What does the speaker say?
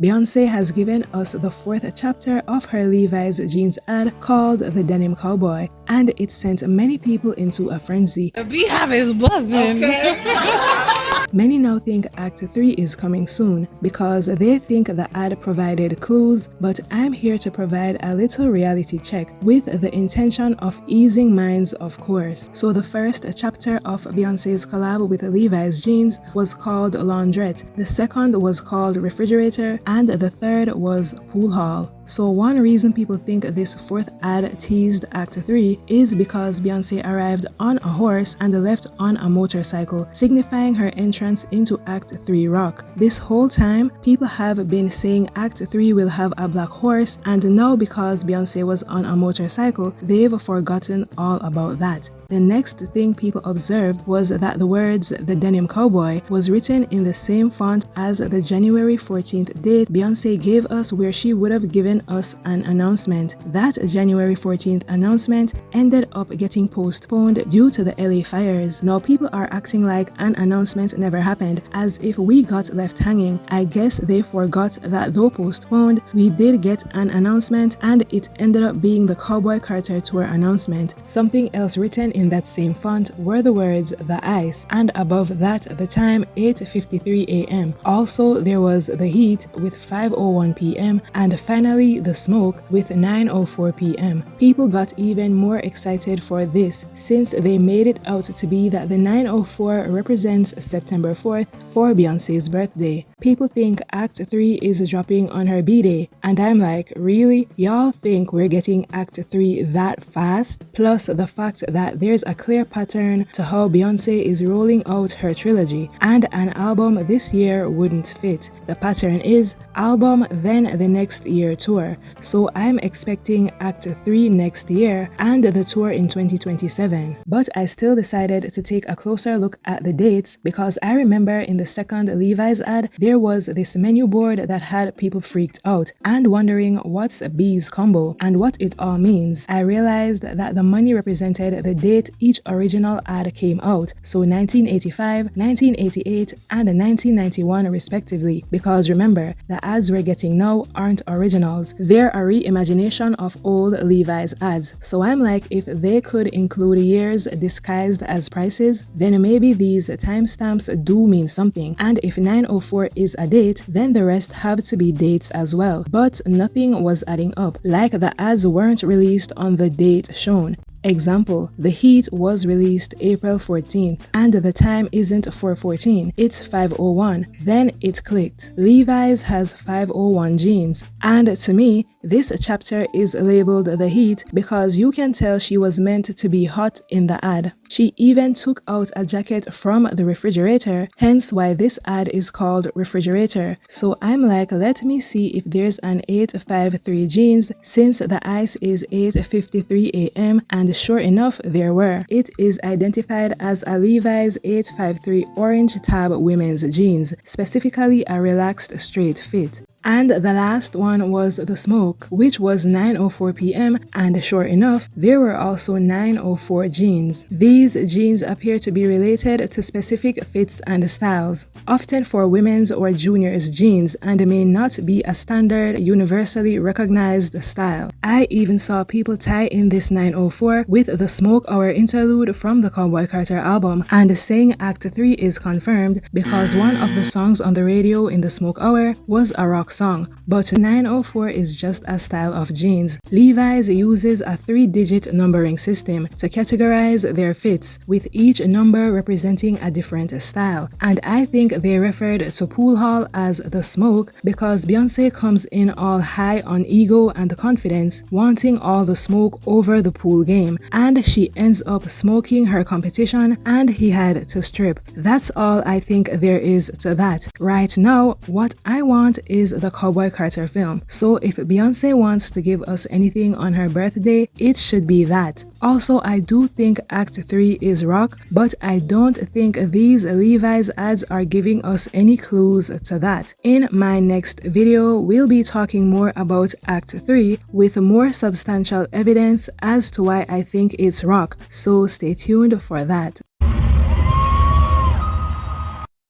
Beyoncé has given us the fourth chapter of her Levi's jeans ad called The Denim Cowboy, and it sent many people into a frenzy. The beehive is buzzing. Okay. Many now think Act 3 is coming soon because they think the ad provided clues, but I'm here to provide a little reality check with the intention of easing minds, of course. So the first chapter of Beyoncé's collab with Levi's jeans was called Laundrette, the second was called Refrigerator, and the third was Pool Hall. So one reason people think this fourth ad teased Act 3 is because Beyoncé arrived on a horse and left on a motorcycle, signifying her entrance into Act 3 rock. This whole time, people have been saying Act 3 will have a black horse, and now because Beyoncé was on a motorcycle, they've forgotten all about that. The next thing people observed was that the words "The Denim Cowboy" was written in the same font as the January 14th date Beyoncé gave us, where she would have given us an announcement. That January 14th announcement ended up getting postponed due to the LA fires. Now people are acting like an announcement never happened, as if we got left hanging. I guess they forgot that though postponed, we did get an announcement, and it ended up being the Cowboy Carter tour announcement. Something else written in that same font were the words "The Ice," and above that the time 8:53 a.m. Also there was The Heat with 5:01 p.m. and finally The Smoke with 9:04 p.m. People got even more excited for this since they made it out to be that the 9:04 represents September 4th for Beyoncé's birthday. People think Act 3 is dropping on her B-Day, and I'm like, really? Y'all think we're getting Act 3 that fast? Plus the fact that there's a clear pattern to how Beyoncé is rolling out her trilogy, and an album this year wouldn't fit. The pattern is album, then the next year tour. So I'm expecting Act 3 next year and the tour in 2027. But I still decided to take a closer look at the dates because I remember in the second Levi's ad, there was this menu board that had people freaked out and wondering what's B's combo and what it all means. I realized that the money represented the date each original ad came out, so 1985, 1988, and 1991 respectively, because remember, the ads we're getting now aren't originals. They're a reimagination of old Levi's ads. So I'm like, if they could include years disguised as prices, then maybe these timestamps do mean something. And if 9:04 is a date, then the rest have to be dates as well. But nothing was adding up, like the ads weren't released on the date shown. Example, The Heat was released April 14th and the time isn't 4:14, it's 5:01. Then it clicked. Levi's has 5:01 jeans, and to me, this chapter is labeled The Heat because you can tell she was meant to be hot in the ad. She even took out a jacket from the refrigerator, hence why this ad is called Refrigerator. So I'm like, let me see if there's an 8:53 jeans since the ice is 8:53 a.m. and sure enough there were. It is identified as a Levi's 853 orange tab women's jeans, specifically a relaxed straight fit. And the last one was The Smoke, which was 9:04 p.m. and sure enough, there were also 9:04 jeans. These jeans appear to be related to specific fits and styles, often for women's or juniors jeans, and may not be a standard, universally recognized style. I even saw people tie in this 9:04 with the Smoke Hour interlude from the Cowboy Carter album, and saying Act 3 is confirmed because one of the songs on the radio in the Smoke Hour was a rock song, but 9:04 is just a style of jeans. Levi's uses a 3-digit numbering system to categorize their fits, with each number representing a different style, and I think they referred to Pool Hall as The Smoke because Beyoncé comes in all high on ego and confidence, wanting all the smoke over the pool game, and she ends up smoking her competition and he had to strip. That's all I think there is to that. Right now, what I want is the Cowboy Carter film, so if Beyoncé wants to give us anything on her birthday, it should be that. Also, I do think Act 3 is rock, but I don't think these Levi's ads are giving us any clues to that. In my next video, we'll be talking more about Act 3 with more substantial evidence as to why I think it's rock, so stay tuned for that.